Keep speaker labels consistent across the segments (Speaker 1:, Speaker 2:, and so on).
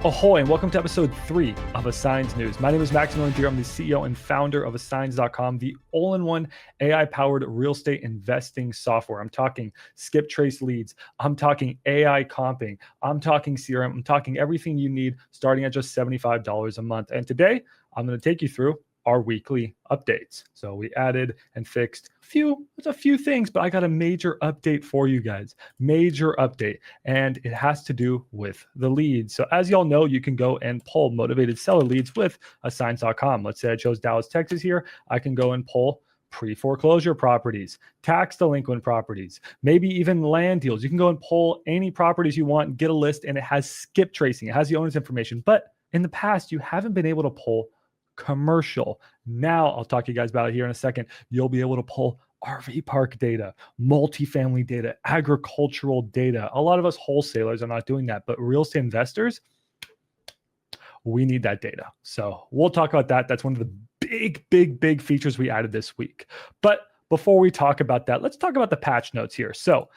Speaker 1: Ahoy, and welcome to episode 3 of Assigns News. My name is Maximilian Deere. I'm the CEO and founder of Assigns.com, the all-in-one AI-powered real estate investing software. I'm talking skip trace leads. I'm talking AI comping. I'm talking CRM. I'm talking everything you need starting at just $75 a month. And today, I'm going to take you through our weekly updates. So we added and fixed a few things, but I got a major update for you guys. Major update. And it has to do with the leads. So as y'all know, you can go and pull motivated seller leads with Assigns.com. Let's say I chose Dallas, Texas here. I can go and pull pre-foreclosure properties, tax delinquent properties, maybe even land deals. You can go and pull any properties you want, get a list, and it has skip tracing. It has the owner's information. But in the past, you haven't been able to pull commercial. Now, I'll talk to you guys about it here in a second. You'll be able to pull RV park data, multifamily data, agricultural data. A lot of us wholesalers are not doing that, but real estate investors, we need that data. So we'll talk about that. That's one of the big features we added this week. But before we talk about that, let's talk about the patch notes here. So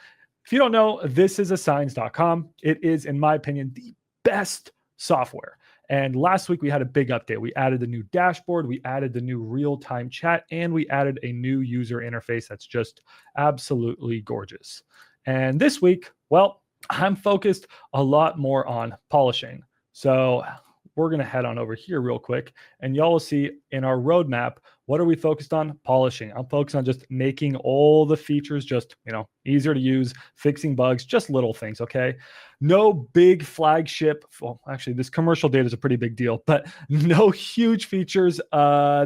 Speaker 1: if you don't know, this is Assigns.com. It is, in my opinion, the best software. And last week we had a big update. We added the new dashboard, we added the new real-time chat, and we added a new user interface that's just absolutely gorgeous. And this week, well, I'm focused a lot more on polishing. So we're going to head on over here real quick, and y'all will see in our roadmap, what are we focused on? Polishing. I'm focused on just making all the features just, easier to use, fixing bugs, just little things, okay? No big flagship, well, actually, this commercial data is a pretty big deal, but no huge features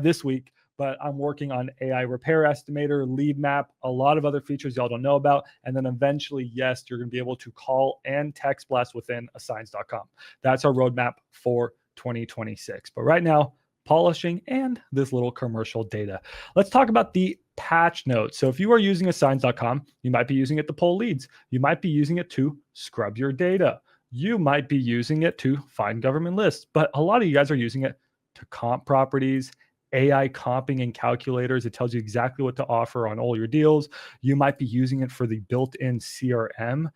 Speaker 1: this week. But I'm working on AI repair estimator, lead map, a lot of other features y'all don't know about. And then eventually, yes, you're going to be able to call and text blast within Assigns.com. That's our roadmap for 2026. But right now, polishing and this little commercial data. Let's talk about the patch notes. So if you are using Assigns.com, you might be using it to pull leads. You might be using it to scrub your data. You might be using it to find government lists. But a lot of you guys are using it to comp properties, AI comping and calculators. It tells you exactly what to offer on all your deals. You might be using it for the built-in CRM.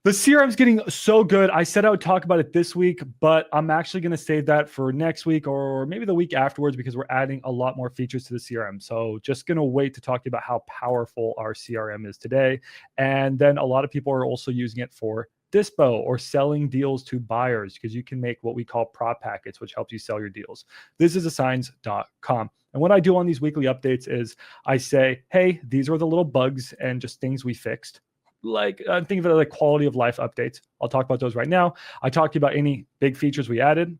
Speaker 1: The CRM is getting so good. I said I would talk about it this week, but I'm actually going to save that for next week or maybe the week afterwards because we're adding a lot more features to the CRM. So just going to wait to talk to you about how powerful our CRM is today. And then a lot of people are also using it for dispo or selling deals to buyers because you can make what we call prop packets, which helps you sell your deals. This is Assigns.com. And what I do on these weekly updates is I say, hey, these are the little bugs and just things we fixed. Like think of it like quality of life updates. I'll talk about those right now. I talk to you about any big features we added,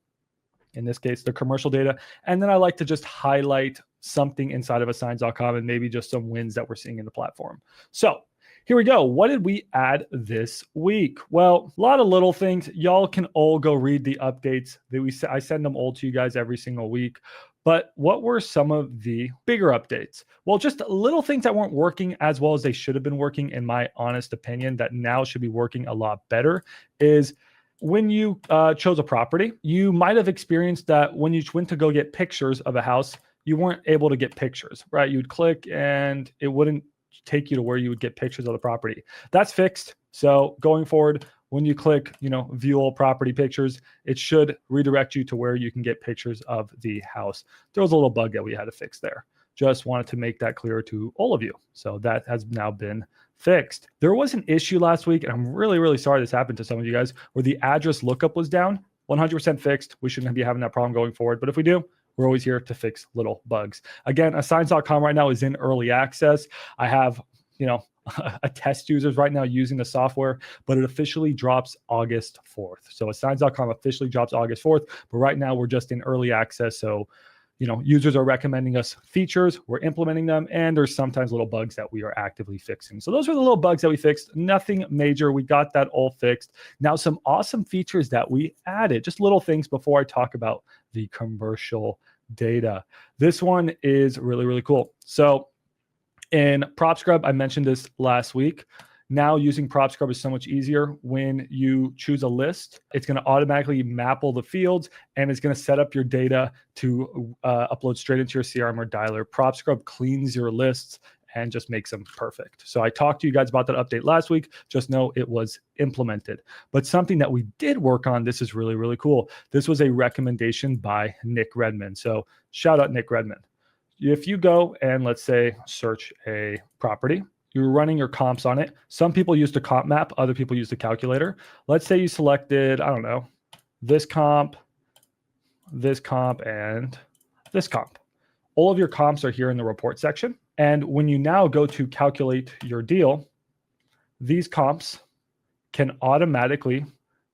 Speaker 1: in this case, the commercial data. And then I like to just highlight something inside of Assigns.com and maybe just some wins that we're seeing in the platform. So here we go. What did we add this week? Well, a lot of little things. Y'all can all go read the updates that I send them all to you guys every single week. But what were some of the bigger updates? Well, just little things that weren't working as well as they should have been working, in my honest opinion, that now should be working a lot better is when you chose a property, you might have experienced that when you went to go get pictures of a house, you weren't able to get pictures, right? You'd click and it wouldn't take you to where you would get pictures of the property. That's fixed. So going forward, when you click, view all property pictures, it should redirect you to where you can get pictures of the house. There was a little bug that we had to fix there. Just wanted to make that clear to all of you. So that has now been fixed. There was an issue last week, and I'm really sorry this happened to some of you guys, where the address lookup was down. 100% fixed. We shouldn't be having that problem going forward. But if we do, we're always here to fix little bugs. Again, Assigns.com right now is in early access. I have, a test users right now using the software, but it officially drops August 4th. So Assigns.com officially drops August 4th, but right now we're just in early access. So, users are recommending us features, we're implementing them, and there's sometimes little bugs that we are actively fixing. So those are the little bugs that we fixed. Nothing major. We got that all fixed. Now, some awesome features that we added, just little things before I talk about the commercial data. This one is really cool. So in Prop Scrub, I mentioned this last week. Now using Prop Scrub is so much easier. When you choose a list, it's going to automatically map all the fields and it's going to set up your data to upload straight into your CRM or dialer. Prop Scrub cleans your lists and just makes them perfect. So I talked to you guys about that update last week. Just know it was implemented. But something that we did work on, this is really, really cool. This was a recommendation by Nick Redmond. So shout out Nick Redmond. If you go and let's say search a property, you're running your comps on it. Some people use the comp map, other people use the calculator. Let's say you selected, I don't know, this comp, and this comp. All of your comps are here in the report section. And when you now go to calculate your deal, these comps can automatically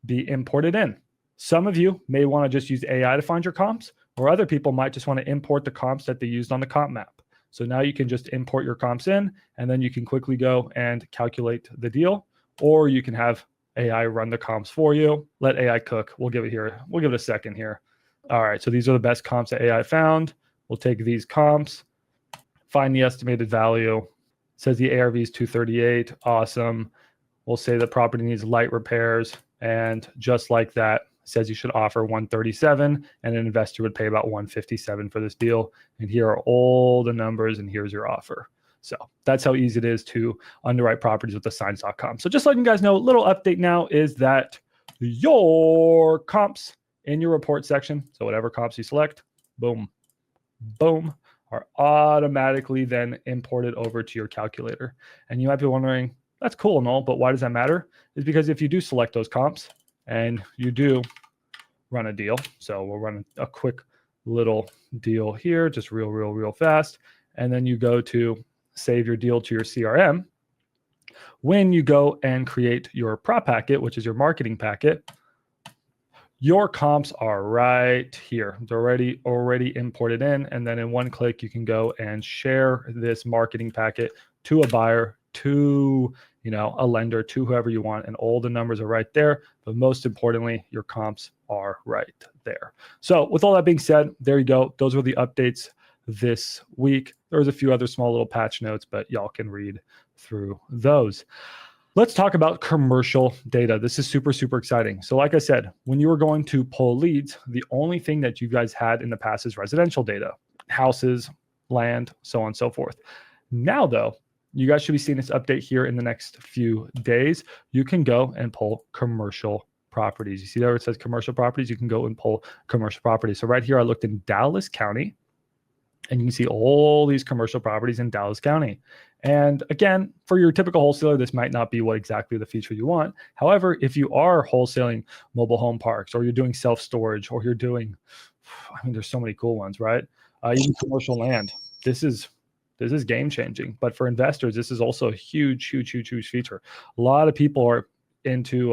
Speaker 1: be imported in. Some of you may want to just use AI to find your comps, or other people might just want to import the comps that they used on the comp map. So now you can just import your comps in, and then you can quickly go and calculate the deal, or you can have AI run the comps for you. Let AI cook. We'll give it a second here. All right, so these are the best comps that AI found. We'll take these comps, find the estimated value. It says the ARV is 238. Awesome. We'll say the property needs light repairs, and just like that, says you should offer 137, and an investor would pay about 157 for this deal. And here are all the numbers, and here's your offer. So that's how easy it is to underwrite properties with Assigns.com. So just letting you guys know, a little update now is that your comps in your report section, so whatever comps you select, boom, boom, are automatically then imported over to your calculator. And you might be wondering, that's cool and all, but why does that matter? It's because if you do select those comps and you do run a deal, so we'll run a quick little deal here, just real fast, and then you go to save your deal to your CRM. When you go and create your prop packet, which is your marketing packet, your comps are right here. They're already imported in, and then in one click, you can go and share this marketing packet to a buyer, to a lender, to whoever you want, and all the numbers are right there. But most importantly, your comps are right there. So with all that being said, there you go. Those were the updates this week. There was a few other small little patch notes, but y'all can read through those. Let's talk about commercial data. This is super exciting. So like I said, when you were going to pull leads, the only thing that you guys had in the past is residential data, houses, land, so on and so forth. Now though, you guys should be seeing this update here in the next few days. You can go and pull commercial properties. You see there where it says commercial properties? You can go and pull commercial properties. So right here, I looked in Dallas County, and you can see all these commercial properties in Dallas County. And again, for your typical wholesaler, this might not be what exactly the feature you want. However, if you are wholesaling mobile home parks, or you're doing self-storage, or you're doing, there's so many cool ones, right? Even commercial land. This is game changing. But for investors, this is also a huge feature. A lot of people are into,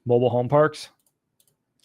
Speaker 1: mobile home parks,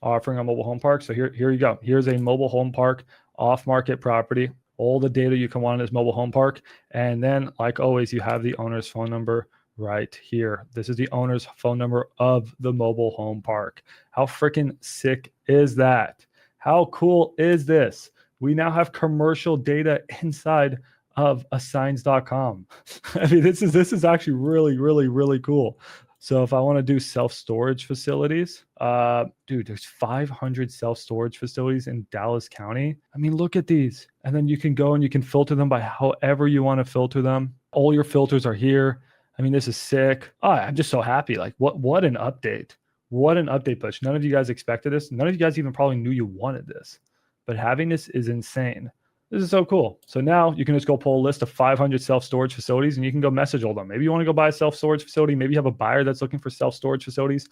Speaker 1: offering on mobile home parks. So here you go. Here's a mobile home park, off-market property. All the data you can want in this mobile home park. And then, like always, you have the owner's phone number right here. This is the owner's phone number of the mobile home park. How freaking sick is that? How cool is this? We now have commercial data inside of Assigns.com. This is actually really cool. So if I want to do self-storage facilities, there's 500 self-storage facilities in Dallas County. Look at these. And then you can go and you can filter them by however you want to filter them. All your filters are here. This is sick. I'm just so happy. Like what an update. What an update push. None of you guys expected this. None of you guys even probably knew you wanted this. But having this is insane. This is so cool. So now you can just go pull a list of 500 self-storage facilities, and you can go message all them. Maybe you want to go buy a self-storage facility. Maybe you have a buyer that's looking for self-storage facilities.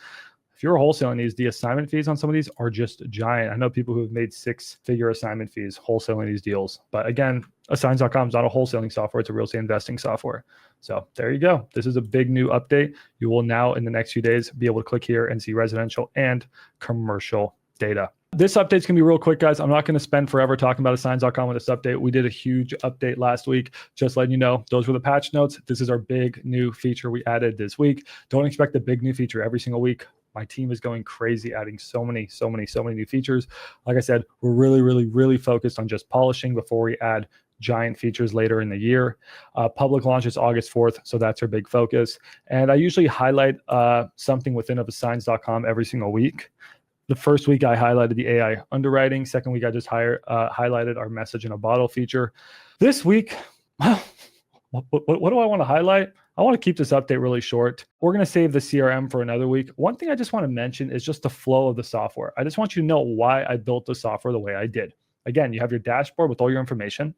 Speaker 1: If you're wholesaling these, the assignment fees on some of these are just giant. I know people who have made six-figure assignment fees wholesaling these deals. But again, Assigns.com is not a wholesaling software. It's a real estate investing software. So there you go. This is a big new update. You will now, in the next few days, be able to click here and see residential and commercial data. This update's going to be real quick, guys. I'm not going to spend forever talking about Assigns.com with this update. We did a huge update last week. Just letting you know, those were the patch notes. This is our big new feature we added this week. Don't expect a big new feature every single week. My team is going crazy, adding so many new features. Like I said, we're really focused on just polishing before we add giant features later in the year. Public launch is August 4th, so that's our big focus. And I usually highlight something within of Assigns.com every single week. The first week I highlighted the AI underwriting. Second week I just highlighted our message in a bottle feature. This week, what do I want to highlight? I want to keep this update really short. We're going to save the CRM for another week. One thing I just want to mention is just the flow of the software. I just want you to know why I built the software the way I did. Again, you have your dashboard with all your information.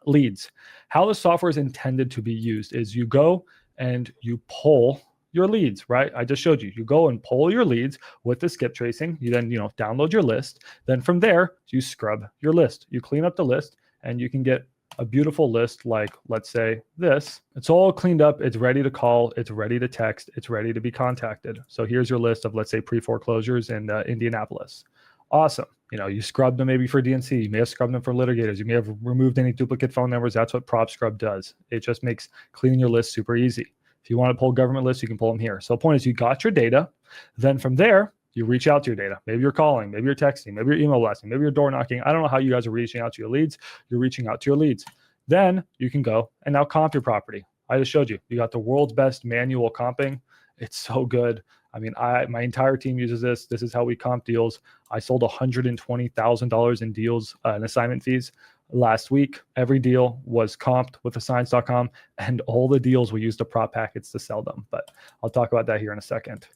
Speaker 1: Leads. How the software is intended to be used is you go and you pull your leads, right? I just showed you. You go and pull your leads with the skip tracing. You then, download your list. Then from there, you scrub your list. You clean up the list and you can get a beautiful list like, let's say this. It's all cleaned up. It's ready to call. It's ready to text. It's ready to be contacted. So here's your list of, let's say, pre-foreclosures in Indianapolis. Awesome. You scrubbed them maybe for DNC. You may have scrubbed them for litigators. You may have removed any duplicate phone numbers. That's what Prop Scrub does. It just makes cleaning your list super easy. If you want to pull government lists, you can pull them here. So the point is you got your data. Then from there, you reach out to your data. Maybe you're calling, maybe you're texting, maybe you're email blasting, maybe you're door knocking. I don't know how you guys are reaching out to your leads. You're reaching out to your leads. Then you can go and now comp your property. I just showed you. You got the world's best manual comping. It's so good. I mean, my entire team uses this. This is how we comp deals. I sold $120,000 in deals and assignment fees last week. Every deal was comped with Assigns.com, and all the deals we used the prop packets to sell them. But I'll talk about that here in a second.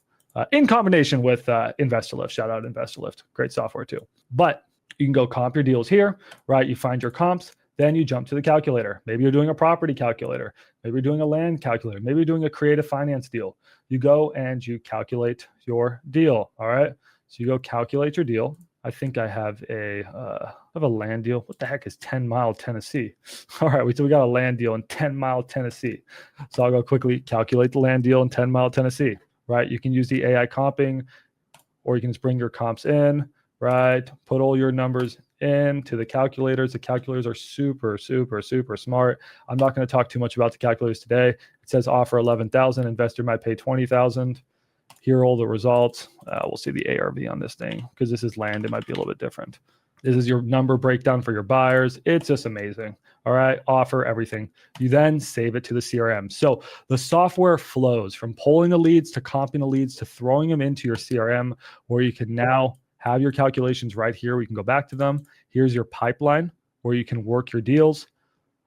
Speaker 1: In combination with InvestorLift. Shout out InvestorLift. Great software too. But you can go comp your deals here, right? You find your comps. Then you jump to the calculator. Maybe you're doing a property calculator. Maybe you're doing a land calculator. Maybe you're doing a creative finance deal. You go and you calculate your deal. All right. So you go calculate your deal. I think I have a land deal. What the heck is 10 Mile, Tennessee? All right. So we got a land deal in 10 Mile, Tennessee. So I'll go quickly calculate the land deal in 10 Mile, Tennessee, right? You can use the AI comping, or you can just bring your comps in, right? Put all your numbers into the calculators. The calculators are super, super, super smart. I'm not going to talk too much about the calculators today. It says offer 11,000, investor might pay 20,000. Here are all the results. We'll see the ARV on this thing because this is land. It might be a little bit different. This is your number breakdown for your buyers. It's just amazing. All right. Offer everything. You then save it to the CRM. So the software flows from pulling the leads to comping the leads to throwing them into your CRM, where you can now have your calculations right here. We can go back to them. Here's your pipeline where you can work your deals.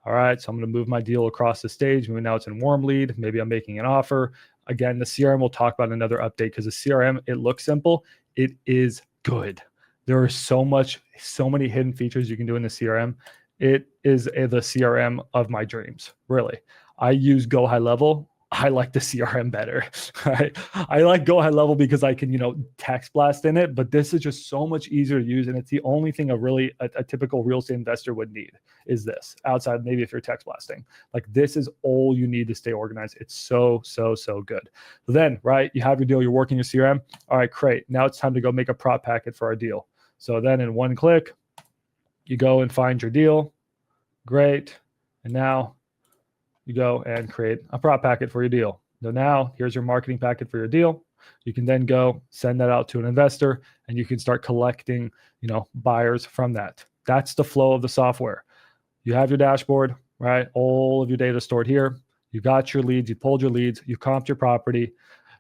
Speaker 1: All right, so I'm going to move my deal across the stage. Maybe now it's in warm lead. Maybe I'm making an offer. Again, the CRM we'll talk about another update, because the CRM, it looks simple. It is good. There are so many hidden features you can do in the CRM. It is the CRM of my dreams, really. I use Go High Level. I like the CRM better. Right? I like Go High Level because I can, text blast in it, but this is just so much easier to use. And it's the only thing a typical real estate investor would need is this, outside maybe if you're text blasting. Like, this is all you need to stay organized. It's so, so, so good. So then, right, you have your deal, you're working your CRM. All right, great. Now it's time to go make a prop packet for our deal. So then in one click, you go and find your deal. Great. And now you go and create a prop packet for your deal. So now here's your marketing packet for your deal. You can then go send that out to an investor, and you can start collecting, buyers from that. That's the flow of the software. You have your dashboard, right? All of your data stored here. You got your leads, you pulled your leads, you comped your property,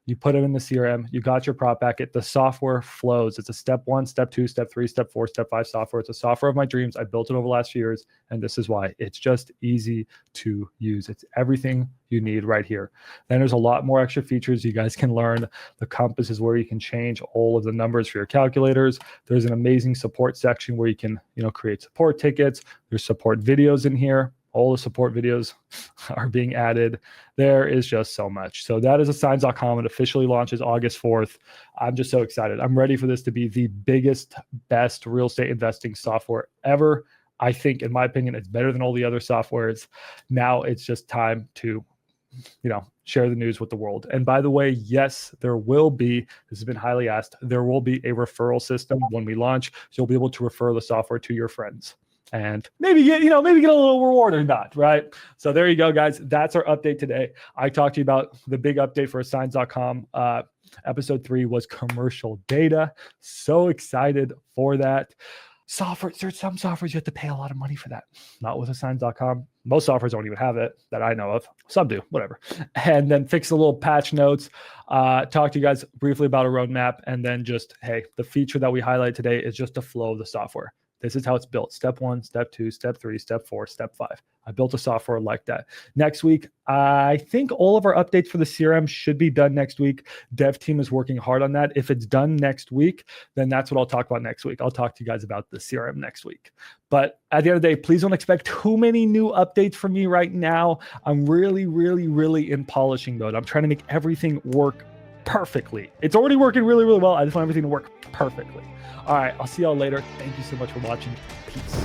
Speaker 1: you put it in the CRM, you got your prop packet. The software flows. It's a step 1, step 2, step 3, step 4, step 5 software. It's a software of my dreams. I built it over the last few years, and this is why. It's just easy to use. It's everything you need right here. Then there's a lot more extra features you guys can learn. The compass is where you can change all of the numbers for your calculators. There's an amazing support section where you can, create support tickets. There's support videos in here. All the support videos are being added. There is just so much. So that is Assigns.com. It officially launches August 4th. I'm just so excited. I'm ready for this to be the biggest, best real estate investing software ever. I think, in my opinion, it's better than all the other softwares. Now it's just time to, share the news with the world. And by the way, yes, there will be, this has been highly asked, there will be a referral system when we launch. So you'll be able to refer the software to your friends. And maybe get a little reward or not, right? So there you go, guys. That's our update today. I talked to you about the big update for Assigns.com. Episode 3 was commercial data. So excited for that. Software, there's some softwares you have to pay a lot of money for that. Not with Assigns.com. Most softwares don't even have it that I know of. Some do, whatever. And then fix the little patch notes. Talk to you guys briefly about a roadmap. And then just, hey, the feature that we highlight today is just the flow of the software. This is how it's built. Step 1, step 2, step 3, step 4, step 5. I built a software like that. Next week, I think all of our updates for the CRM should be done next week. Dev team is working hard on that. If it's done next week, then that's what I'll talk about next week. I'll talk to you guys about the CRM next week. But at the end of the day, please don't expect too many new updates from me right now. I'm really in polishing mode. I'm trying to make everything work perfectly. It's already working really well. I just want everything to work perfectly. All right, I'll see y'all later. Thank you so much for watching. Peace.